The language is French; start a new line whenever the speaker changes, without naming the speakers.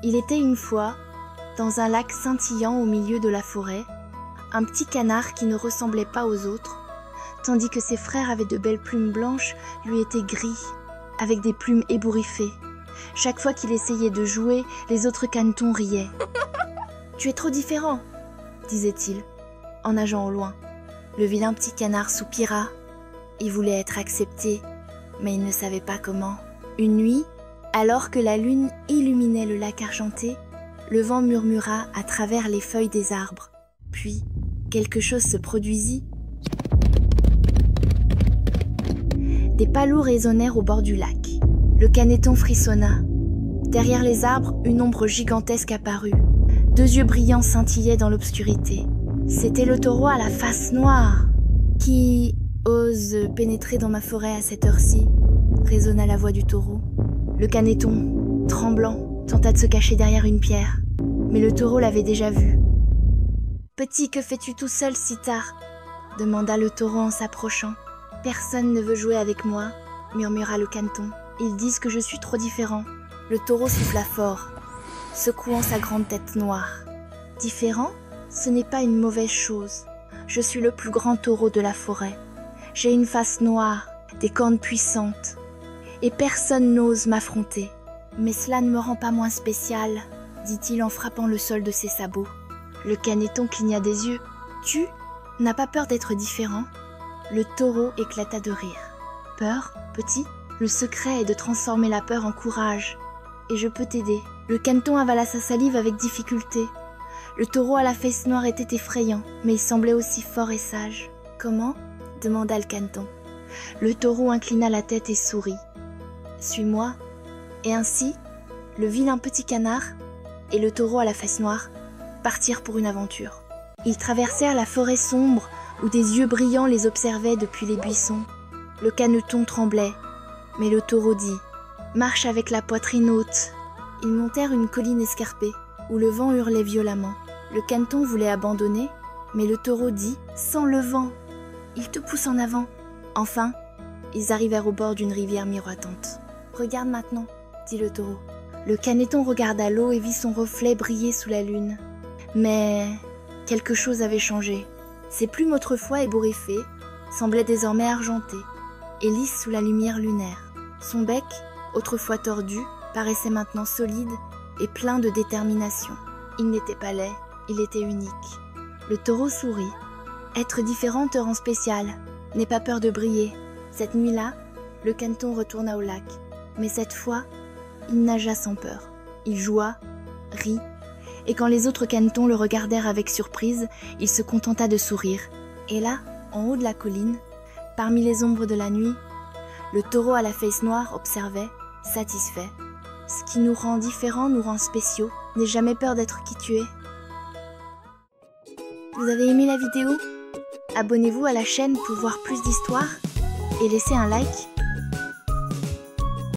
Il était une fois, dans un lac scintillant au milieu de la forêt, un petit canard qui ne ressemblait pas aux autres, tandis que ses frères avaient de belles plumes blanches, lui étaient gris, avec des plumes ébouriffées. Chaque fois qu'il essayait de jouer, les autres canetons riaient. « Tu es trop différent !» disait-il, en nageant au loin. Le vilain petit canard soupira. Il voulait être accepté, mais il ne savait pas comment. Une nuit, alors que la lune illuminait le lac argenté, le vent murmura à travers les feuilles des arbres. Puis, quelque chose se produisit. Des pas lourds résonnèrent au bord du lac. Le caneton frissonna. Derrière les arbres, une ombre gigantesque apparut. 2 yeux brillants scintillaient dans l'obscurité. C'était le taureau à la face noire. « Qui ose pénétrer dans ma forêt à cette heure-ci » résonna la voix du taureau. Le caneton, tremblant, tenta de se cacher derrière une pierre. Mais le taureau l'avait déjà vu. « Petit, que fais-tu tout seul si tard ?» demanda le taureau en s'approchant. « Personne ne veut jouer avec moi » murmura le caneton. « Ils disent que je suis trop différent. » Le taureau souffla fort, secouant sa grande tête noire. « Différent ? Ce n'est pas une mauvaise chose. Je suis le plus grand taureau de la forêt. J'ai une face noire, des cornes puissantes, et personne n'ose m'affronter. Mais cela ne me rend pas moins spécial, dit-il en frappant le sol de ses sabots. Le caneton cligna des yeux. Tu n'as pas peur d'être différent ? Le taureau éclata de rire. Peur, petit ? Le secret est de transformer la peur en courage. Et je peux t'aider. Le caneton avala sa salive avec difficulté. Le taureau à la fesse noire était effrayant, mais il semblait aussi fort et sage. « Comment ?» demanda le caneton. Le taureau inclina la tête et sourit. « Suis-moi. » Et ainsi, le vilain petit canard et le taureau à la fesse noire partirent pour une aventure. Ils traversèrent la forêt sombre où des yeux brillants les observaient depuis les buissons. Le caneton tremblait, mais le taureau dit « Marche avec la poitrine haute ». Ils montèrent une colline escarpée où le vent hurlait violemment. Le caneton voulait abandonner, mais le taureau dit « Sans le vent, il te pousse en avant ». Enfin, ils arrivèrent au bord d'une rivière miroitante. « Regarde maintenant », dit le taureau. Le caneton regarda l'eau et vit son reflet briller sous la lune. Mais quelque chose avait changé. Ses plumes autrefois ébouriffées semblaient désormais argentées et lisses sous la lumière lunaire. Son bec, autrefois tordu, paraissait maintenant solide et plein de détermination. Il n'était pas laid, il était unique. Le taureau sourit. Être différent te rend spécial. N'aie pas peur de briller. Cette nuit-là, le caneton retourna au lac. Mais cette fois, il nagea sans peur. Il joua, rit, et quand les autres canetons le regardèrent avec surprise, il se contenta de sourire. Et là, en haut de la colline, parmi les ombres de la nuit, le taureau à la fesse noire observait, satisfait. Ce qui nous rend différents nous rend spéciaux. N'aie jamais peur d'être qui tu es. Vous avez aimé la vidéo ? Abonnez-vous à la chaîne pour voir plus d'histoires et laissez un like.